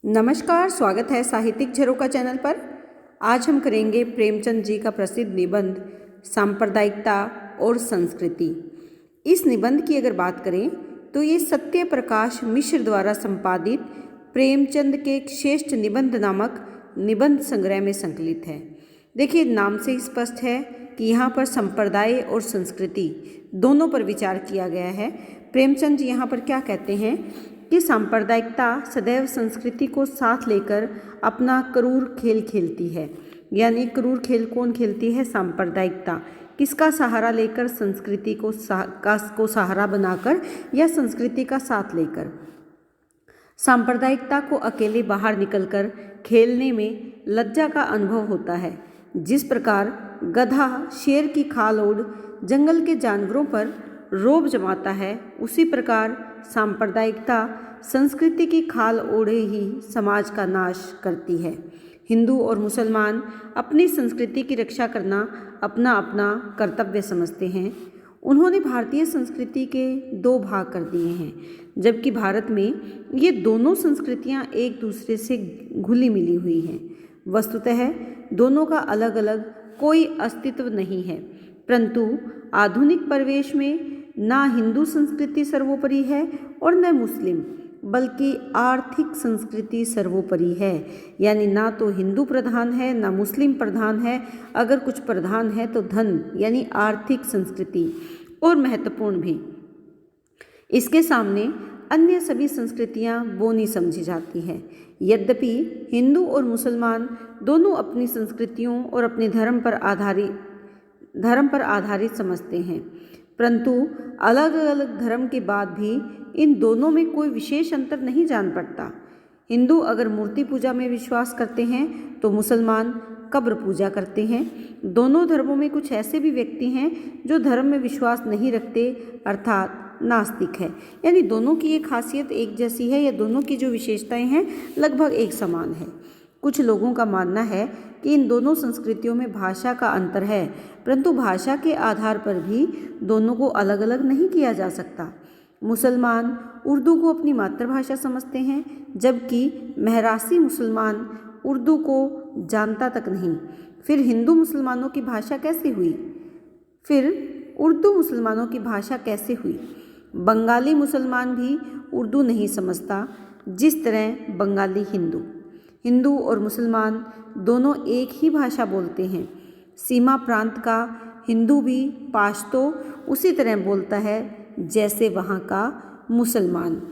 नमस्कार, स्वागत है साहित्यिक झरोखा चैनल पर। आज हम करेंगे प्रेमचंद जी का प्रसिद्ध निबंध सांप्रदायिकता और संस्कृति। इस निबंध की अगर बात करें तो ये सत्य प्रकाश मिश्र द्वारा संपादित प्रेमचंद के एक श्रेष्ठ निबंध नामक निबंध संग्रह में संकलित है। देखिए, नाम से ही स्पष्ट है कि यहाँ पर संप्रदाय और संस्कृति दोनों पर विचार किया गया है। प्रेमचंद जी यहाँ पर क्या कहते हैं कि सांप्रदायिकता सदैव संस्कृति को साथ लेकर अपना क्रूर खेल खेलती है। यानी क्रूर खेल कौन खेलती है? सांप्रदायिकता। किसका सहारा लेकर? संस्कृति को सहारा बनाकर या संस्कृति का साथ लेकर। सांप्रदायिकता को अकेले बाहर निकलकर खेलने में लज्जा का अनुभव होता है। जिस प्रकार गधा शेर की खाल ओढ़ जंगल के जानवरों पर रोब जमाता है, उसी प्रकार सांप्रदायिकता संस्कृति की खाल ओढ़े ही समाज का नाश करती है। हिंदू और मुसलमान अपनी संस्कृति की रक्षा करना अपना अपना कर्तव्य समझते हैं। उन्होंने भारतीय संस्कृति के दो भाग कर दिए हैं, जबकि भारत में ये दोनों संस्कृतियां एक दूसरे से घुली मिली हुई हैं। वस्तुतः दोनों का अलग अलग कोई अस्तित्व नहीं है, परंतु आधुनिक परिवेश में ना हिंदू संस्कृति सर्वोपरि है और न मुस्लिम, बल्कि आर्थिक संस्कृति सर्वोपरि है। यानी ना तो हिंदू प्रधान है ना मुस्लिम प्रधान है, अगर कुछ प्रधान है तो धन यानी आर्थिक संस्कृति, और महत्वपूर्ण भी। इसके सामने अन्य सभी संस्कृतियां बोनी समझी जाती हैं। यद्यपि हिंदू और मुसलमान दोनों अपनी संस्कृतियों और अपने धर्म पर आधारित समझते हैं, परंतु अलग अलग धर्म के बाद भी इन दोनों में कोई विशेष अंतर नहीं जान पड़ता। हिंदू अगर मूर्ति पूजा में विश्वास करते हैं तो मुसलमान कब्र पूजा करते हैं। दोनों धर्मों में कुछ ऐसे भी व्यक्ति हैं जो धर्म में विश्वास नहीं रखते, अर्थात नास्तिक है। यानी दोनों की ये खासियत एक जैसी है या दोनों की जो विशेषताएं हैं लगभग एक समान है। कुछ लोगों का मानना है कि इन दोनों संस्कृतियों में भाषा का अंतर है, परंतु भाषा के आधार पर भी दोनों को अलग अलग नहीं किया जा सकता। मुसलमान उर्दू को अपनी मातृभाषा समझते हैं, जबकि महरासी मुसलमान उर्दू को जानता तक नहीं। फिर हिंदू मुसलमानों की भाषा कैसे हुई? फिर उर्दू मुसलमानों की भाषा कैसे हुई? बंगाली मुसलमान भी उर्दू नहीं समझता, जिस तरह बंगाली हिंदू। हिंदू और मुसलमान दोनों एक ही भाषा बोलते हैं। सीमा प्रांत का हिंदू भी पाश्तो उसी तरह बोलता है जैसे वहाँ का मुसलमान।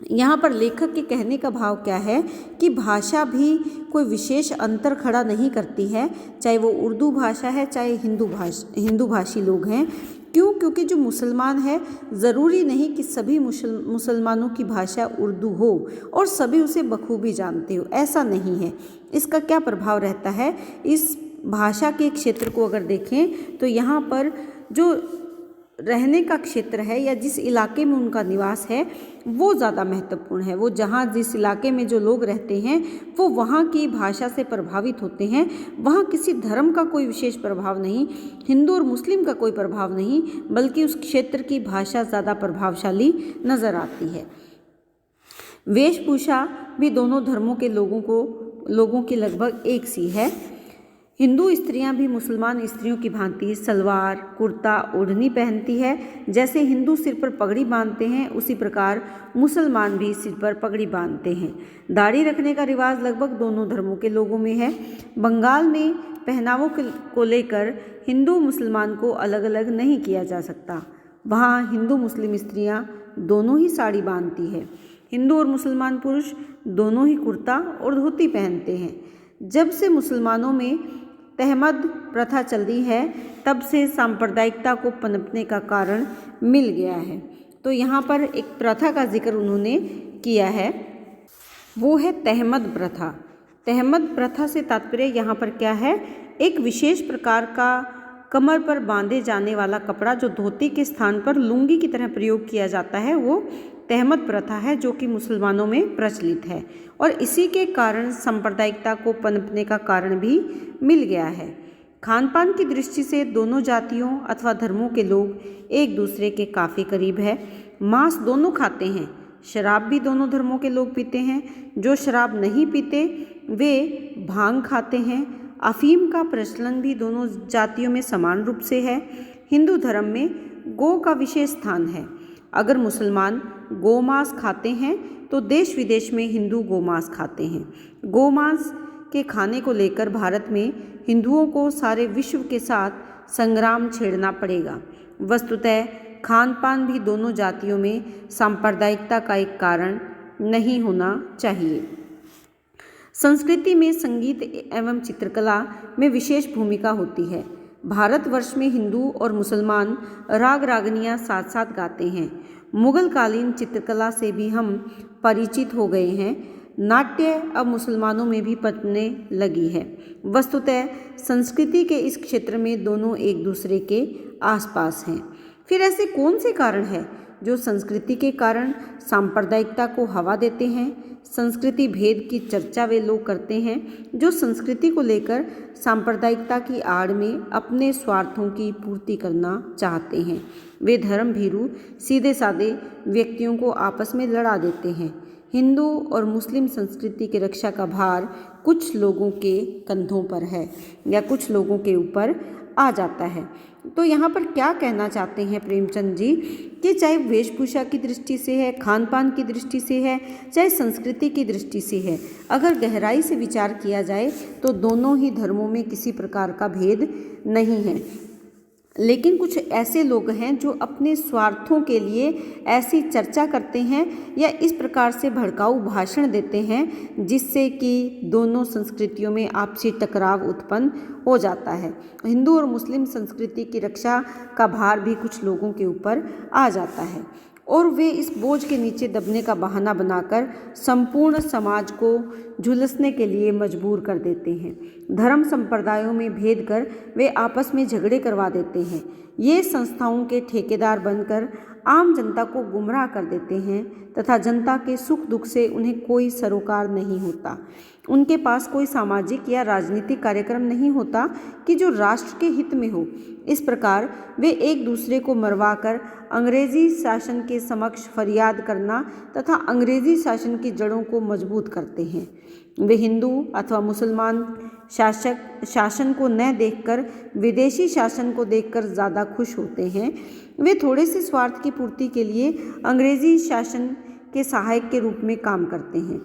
यहाँ पर लेखक के कहने का भाव क्या है कि भाषा भी कोई विशेष अंतर खड़ा नहीं करती है, चाहे वो उर्दू भाषा है चाहे हिंदू भाषी लोग हैं। क्यों? क्योंकि जो मुसलमान है, ज़रूरी नहीं कि सभी मुसलमानों की भाषा उर्दू हो और सभी उसे बखूबी जानते हो, ऐसा नहीं है। इसका क्या प्रभाव रहता है? इस भाषा के क्षेत्र को अगर देखें तो यहाँ पर जो रहने का क्षेत्र है या जिस इलाके में उनका निवास है वो ज़्यादा महत्वपूर्ण है। वो जहाँ जिस इलाके में जो लोग रहते हैं वो वहाँ की भाषा से प्रभावित होते हैं। वहाँ किसी धर्म का कोई विशेष प्रभाव नहीं, हिंदू और मुस्लिम का कोई प्रभाव नहीं, बल्कि उस क्षेत्र की भाषा ज़्यादा प्रभावशाली नज़र आती है। वेशभूषा भी दोनों धर्मों के लोगों की लगभग एक सी है। हिंदू स्त्रियां भी मुसलमान स्त्रियों की भांति सलवार कुर्ता ओढ़नी पहनती है। जैसे हिंदू सिर पर पगड़ी बांधते हैं, उसी प्रकार मुसलमान भी सिर पर पगड़ी बांधते हैं। दाढ़ी रखने का रिवाज लगभग दोनों धर्मों के लोगों में है। बंगाल में पहनावों को लेकर हिंदू मुसलमान को अलग अलग नहीं किया जा सकता। वहाँ हिंदू मुस्लिम स्त्रियाँ दोनों ही साड़ी बांधती है। हिंदू और मुसलमान पुरुष दोनों ही कुर्ता और धोती पहनते हैं। जब से मुसलमानों में तहमद प्रथा चली है, तब से सांप्रदायिकता को पनपने का कारण मिल गया है। तो यहाँ पर एक प्रथा का जिक्र उन्होंने किया है, वो है तहमद प्रथा। तहमद प्रथा से तात्पर्य यहाँ पर क्या है? एक विशेष प्रकार का कमर पर बांधे जाने वाला कपड़ा जो धोती के स्थान पर लुंगी की तरह प्रयोग किया जाता है, वो तहमद प्रथा है, जो कि मुसलमानों में प्रचलित है। और इसी के कारण सांप्रदायिकता को पनपने का कारण भी मिल गया है। खान पान की दृष्टि से दोनों जातियों अथवा धर्मों के लोग एक दूसरे के काफ़ी करीब है। मांस दोनों खाते हैं, शराब भी दोनों धर्मों के लोग पीते हैं। जो शराब नहीं पीते वे भांग खाते हैं। अफीम का प्रचलन भी दोनों जातियों में समान रूप से है। हिंदू धर्म में गौ का विशेष स्थान है। अगर मुसलमान गोमांस खाते हैं तो देश विदेश में हिंदू गोमांस खाते हैं। गोमांस के खाने को लेकर भारत में हिंदुओं को सारे विश्व के साथ संग्राम छेड़ना पड़ेगा। वस्तुतः खान पान भी दोनों जातियों में सांप्रदायिकता का एक कारण नहीं होना चाहिए। संस्कृति में संगीत एवं चित्रकला में विशेष भूमिका होती है। भारतवर्ष में हिंदू और मुसलमान राग रागनियाँ साथ साथ गाते हैं। मुगल कालीन चित्रकला से भी हम परिचित हो गए हैं। नाट्य अब मुसलमानों में भी पनपने लगी है। वस्तुतः संस्कृति के इस क्षेत्र में दोनों एक दूसरे के आसपास हैं। फिर ऐसे कौन से कारण हैं जो संस्कृति के कारण सांप्रदायिकता को हवा देते हैं? संस्कृति भेद की चर्चा वे लोग करते हैं जो संस्कृति को लेकर सांप्रदायिकता की आड़ में अपने स्वार्थों की पूर्ति करना चाहते हैं। वे धर्म भीरू सीधे साधे व्यक्तियों को आपस में लड़ा देते हैं। हिंदू और मुस्लिम संस्कृति की रक्षा का भार कुछ लोगों के कंधों पर है या कुछ लोगों के ऊपर आ जाता है। तो यहाँ पर क्या कहना चाहते हैं प्रेमचंद जी कि चाहे वेशभूषा की दृष्टि से है, खान पान की दृष्टि से है, चाहे संस्कृति की दृष्टि से है, अगर गहराई से विचार किया जाए तो दोनों ही धर्मों में किसी प्रकार का भेद नहीं है। लेकिन कुछ ऐसे लोग हैं जो अपने स्वार्थों के लिए ऐसी चर्चा करते हैं या इस प्रकार से भड़काऊ भाषण देते हैं जिससे कि दोनों संस्कृतियों में आपसी टकराव उत्पन्न हो जाता है। हिंदू और मुस्लिम संस्कृति की रक्षा का भार भी कुछ लोगों के ऊपर आ जाता है और वे इस बोझ के नीचे दबने का बहाना बनाकर संपूर्ण समाज को झुलसने के लिए मजबूर कर देते हैं। धर्म संप्रदायों में भेद कर वे आपस में झगड़े करवा देते हैं। ये संस्थाओं के ठेकेदार बनकर आम जनता को गुमराह कर देते हैं तथा जनता के सुख दुख से उन्हें कोई सरोकार नहीं होता। उनके पास कोई सामाजिक या राजनीतिक कार्यक्रम नहीं होता कि जो राष्ट्र के हित में हो। इस प्रकार वे एक दूसरे को मरवाकर अंग्रेजी शासन के समक्ष फरियाद करना तथा अंग्रेजी शासन की जड़ों को मजबूत करते हैं। वे हिंदू अथवा मुसलमान शासन को न देखकर विदेशी शासन को देखकर ज़्यादा खुश होते हैं। वे थोड़े से स्वार्थ की पूर्ति के लिए अंग्रेजी शासन के सहायक के रूप में काम करते हैं।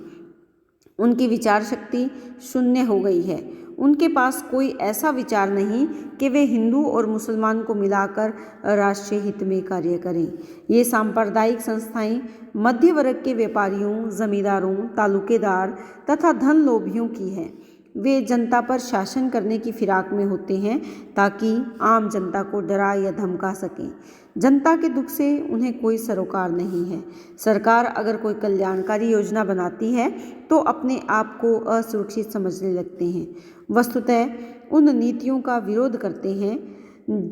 उनकी विचार शक्ति शून्य हो गई है। उनके पास कोई ऐसा विचार नहीं कि वे हिंदू और मुसलमान को मिलाकर राष्ट्रीय हित में कार्य करें। ये सांप्रदायिक संस्थाएं मध्य वर्ग के व्यापारियों, जमींदारों, तालुकेदार तथा धन लोभियों की हैं। वे जनता पर शासन करने की फिराक में होते हैं ताकि आम जनता को डरा या धमका सकें। जनता के दुख से उन्हें कोई सरोकार नहीं है। सरकार अगर कोई कल्याणकारी योजना बनाती है तो अपने आप को असुरक्षित समझने लगते हैं। वस्तुतः उन नीतियों का विरोध करते हैं।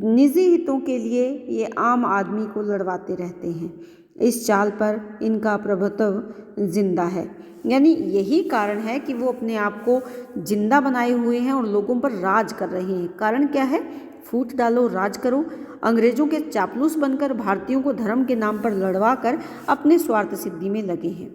निजी हितों के लिए ये आम आदमी को लड़वाते रहते हैं। इस चाल पर इनका प्रभुत्व जिंदा है। यानी यही कारण है कि वो अपने आप को जिंदा बनाए हुए हैं और लोगों पर राज कर रहे हैं। कारण क्या है? फूट डालो, राज करो। अंग्रेजों के चापलूस बनकर भारतीयों को धर्म के नाम पर लड़वा कर अपने स्वार्थ सिद्धि में लगे हैं।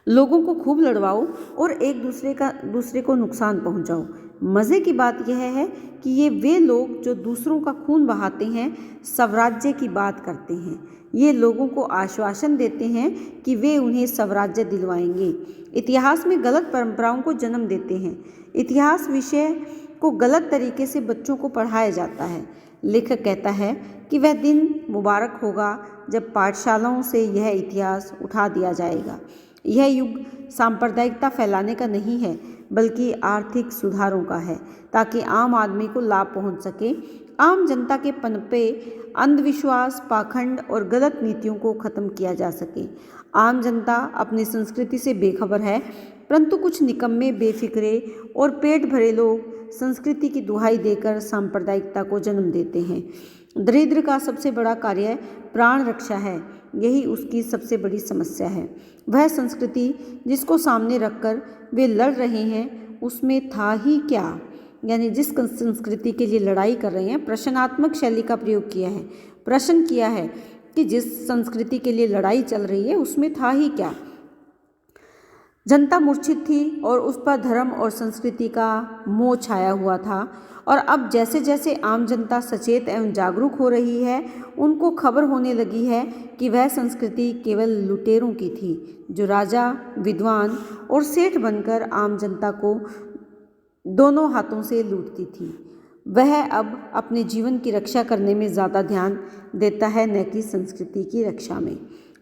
लोगों को खूब लड़वाओ और एक दूसरे को नुकसान पहुंचाओ। मज़े की बात यह है कि ये वे लोग जो दूसरों का खून बहाते हैं स्वराज्य की बात करते हैं। ये लोगों को आश्वासन देते हैं कि वे उन्हें स्वराज्य दिलवाएंगे। इतिहास में गलत परंपराओं को जन्म देते हैं। इतिहास विषय को गलत तरीके से बच्चों को पढ़ाया जाता है। लेखक कहता है कि वह दिन मुबारक होगा जब पाठशालाओं से यह इतिहास उठा दिया जाएगा। यह युग सांप्रदायिकता फैलाने का नहीं है बल्कि आर्थिक सुधारों का है ताकि आम आदमी को लाभ पहुंच सके। आम जनता के पनपे अंधविश्वास, पाखंड और गलत नीतियों को खत्म किया जा सके। आम जनता अपनी संस्कृति से बेखबर है, परंतु कुछ निकम्मे, बेफिक्रे और पेट भरे लोग संस्कृति की दुहाई देकर सांप्रदायिकता को जन्म देते हैं। दरिद्र का सबसे बड़ा कार्य प्राण रक्षा है। यही उसकी सबसे बड़ी समस्या है। वह संस्कृति जिसको सामने रखकर वे लड़ रहे हैं उसमें था ही क्या? यानी जिस संस्कृति के लिए लड़ाई कर रहे हैं प्रश्नात्मक शैली का प्रयोग किया है, प्रश्न किया है कि जिस संस्कृति के लिए लड़ाई चल रही है उसमें था ही क्या। जनता मूर्छित थी और उस पर धर्म और संस्कृति का मोह छाया हुआ था। और अब जैसे जैसे आम जनता सचेत एवं जागरूक हो रही है, उनको खबर होने लगी है कि वह संस्कृति केवल लुटेरों की थी, जो राजा, विद्वान और सेठ बनकर आम जनता को दोनों हाथों से लूटती थी। वह अब अपने जीवन की रक्षा करने में ज़्यादा ध्यान देता है, न कि संस्कृति की रक्षा में।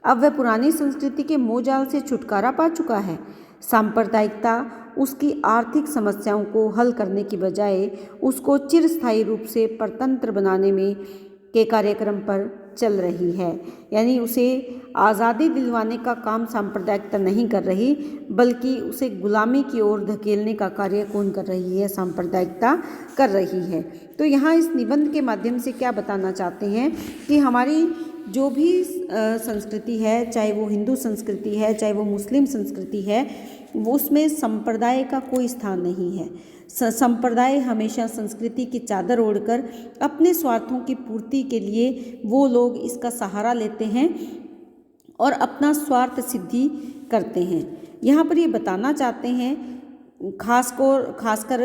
अब वह पुरानी संस्कृति के मोहजाल से छुटकारा पा चुका है। सांप्रदायिकता उसकी आर्थिक समस्याओं को हल करने की बजाय उसको चिरस्थायी रूप से परतंत्र बनाने में के कार्यक्रम पर चल रही है। यानी उसे आज़ादी दिलवाने का काम सांप्रदायिकता नहीं कर रही, बल्कि उसे गुलामी की ओर धकेलने का कार्य कौन कर रही है? सांप्रदायिकता कर रही है। तो यहाँ इस निबंध के माध्यम से क्या बताना चाहते हैं कि हमारी जो भी संस्कृति है, चाहे वो हिंदू संस्कृति है, चाहे वो मुस्लिम संस्कृति है, वो उसमें संप्रदाय का कोई स्थान नहीं है। संप्रदाय हमेशा संस्कृति की चादर ओढ़कर अपने स्वार्थों की पूर्ति के लिए वो लोग इसका सहारा लेते हैं और अपना स्वार्थ सिद्धि करते हैं। यहाँ पर ये बताना चाहते हैं, खासकर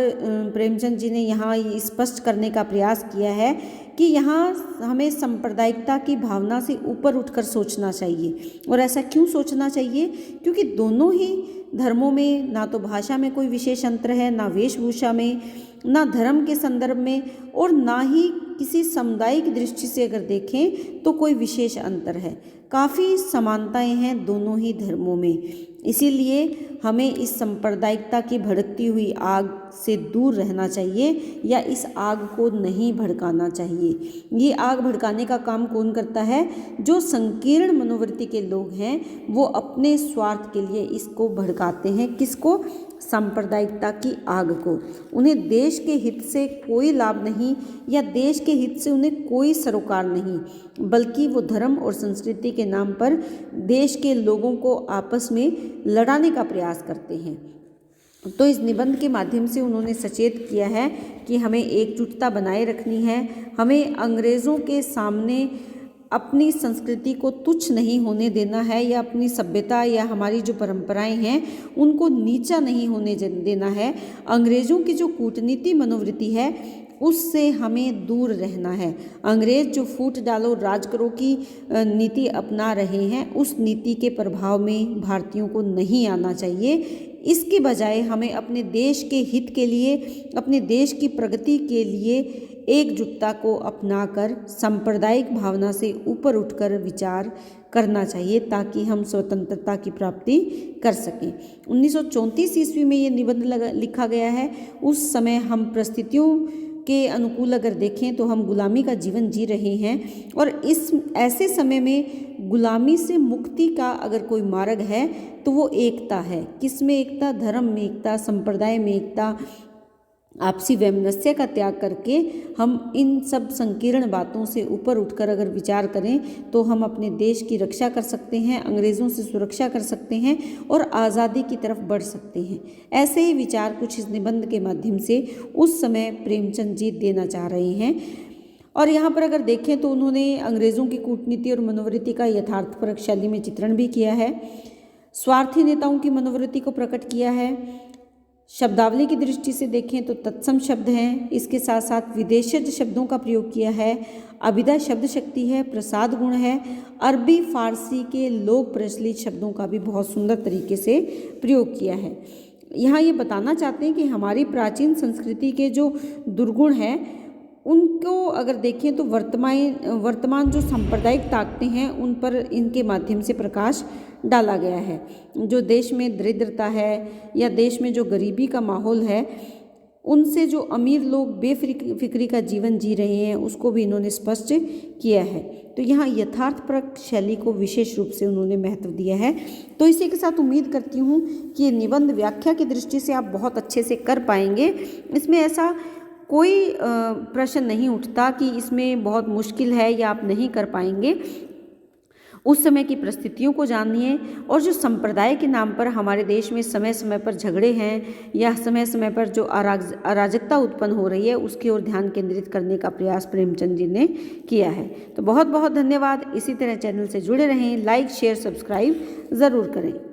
प्रेमचंद जी ने यहाँ स्पष्ट करने का प्रयास किया है कि यहाँ हमें सांप्रदायिकता की भावना से ऊपर उठकर सोचना चाहिए। और ऐसा क्यों सोचना चाहिए? क्योंकि दोनों ही धर्मों में ना तो भाषा में कोई विशेष अंतर है, ना वेशभूषा में, ना धर्म के संदर्भ में, और ना ही किसी समुदाय की दृष्टि से अगर देखें तो कोई विशेष अंतर है। काफ़ी समानताएं हैं दोनों ही धर्मों में। इसीलिए हमें इस सांप्रदायिकता की भड़कती हुई आग से दूर रहना चाहिए, या इस आग को नहीं भड़काना चाहिए। ये आग भड़काने का काम कौन करता है? जो संकीर्ण मनोवृत्ति के लोग हैं, वो अपने स्वार्थ के लिए इसको भड़काते हैं। किसको? सांप्रदायिकता की आग को। उन्हें देश के हित से कोई लाभ नहीं, या देश के हित से उन्हें कोई सरोकार नहीं, बल्कि वो धर्म और संस्कृति के नाम पर देश के लोगों को आपस में लड़ाने का प्रयास करते हैं। तो इस निबंध के माध्यम से उन्होंने सचेत किया है कि हमें एकजुटता बनाए रखनी है। हमें अंग्रेज़ों के सामने अपनी संस्कृति को तुच्छ नहीं होने देना है, या अपनी सभ्यता या हमारी जो परंपराएं हैं उनको नीचा नहीं होने देना है। अंग्रेज़ों की जो कूटनीति मनोवृत्ति है उससे हमें दूर रहना है। अंग्रेज़ जो फूट डालो राज करो की नीति अपना रहे हैं, उस नीति के प्रभाव में भारतीयों को नहीं आना चाहिए। इसके बजाय हमें अपने देश के हित के लिए, अपने देश की प्रगति के लिए एकजुटता को अपनाकर सांप्रदायिक भावना से ऊपर उठकर विचार करना चाहिए, ताकि हम स्वतंत्रता की प्राप्ति कर सकें। 1934 ईस्वी में ये निबंध लिखा गया है। उस समय हम परिस्थितियों के अनुकूल अगर देखें तो हम गुलामी का जीवन जी रहे हैं, और इस ऐसे समय में गुलामी से मुक्ति का अगर कोई मार्ग है तो वो एकता है। किस में एकता? धर्म में एकता, संप्रदाय में एकता, आपसी वैमनस्य का त्याग करके हम इन सब संकीर्ण बातों से ऊपर उठकर अगर विचार करें तो हम अपने देश की रक्षा कर सकते हैं, अंग्रेज़ों से सुरक्षा कर सकते हैं और आज़ादी की तरफ बढ़ सकते हैं। ऐसे ही विचार कुछ इस निबंध के माध्यम से उस समय प्रेमचंद जी देना चाह रहे हैं। और यहाँ पर अगर देखें तो उन्होंने अंग्रेज़ों की कूटनीति और मनोवृत्ति का यथार्थपरक शैली में चित्रण भी किया है। स्वार्थी नेताओं की मनोवृत्ति को प्रकट किया है। शब्दावली की दृष्टि से देखें तो तत्सम शब्द हैं, इसके साथ साथ विदेशज शब्दों का प्रयोग किया है। अभिधा शब्द शक्ति है, प्रसाद गुण है। अरबी फारसी के लोक प्रचलित शब्दों का भी बहुत सुंदर तरीके से प्रयोग किया है। यहाँ ये बताना चाहते हैं कि हमारी प्राचीन संस्कृति के जो दुर्गुण हैं उनको अगर देखें तो वर्तमान जो सांप्रदायिक ताकतें हैं उन पर इनके माध्यम से प्रकाश डाला गया है। जो देश में दरिद्रता है या देश में जो गरीबी का माहौल है, उनसे जो अमीर लोग बेफिक्री का जीवन जी रहे हैं उसको भी इन्होंने स्पष्ट किया है। तो यहाँ यथार्थपरक शैली को विशेष रूप से उन्होंने महत्व दिया है। तो इसी के साथ उम्मीद करती हूँ कि ये निबंध व्याख्या की दृष्टि से आप बहुत अच्छे से कर पाएंगे। इसमें ऐसा कोई प्रश्न नहीं उठता कि इसमें बहुत मुश्किल है या आप नहीं कर पाएंगे। उस समय की परिस्थितियों को जानिए और जो संप्रदाय के नाम पर हमारे देश में समय समय पर झगड़े हैं या समय समय पर जो अराजकता उत्पन्न हो रही है उसकी ओर ध्यान केंद्रित करने का प्रयास प्रेमचंद जी ने किया है। तो बहुत बहुत धन्यवाद। इसी तरह चैनल से जुड़े रहें, लाइक शेयर सब्सक्राइब ज़रूर करें।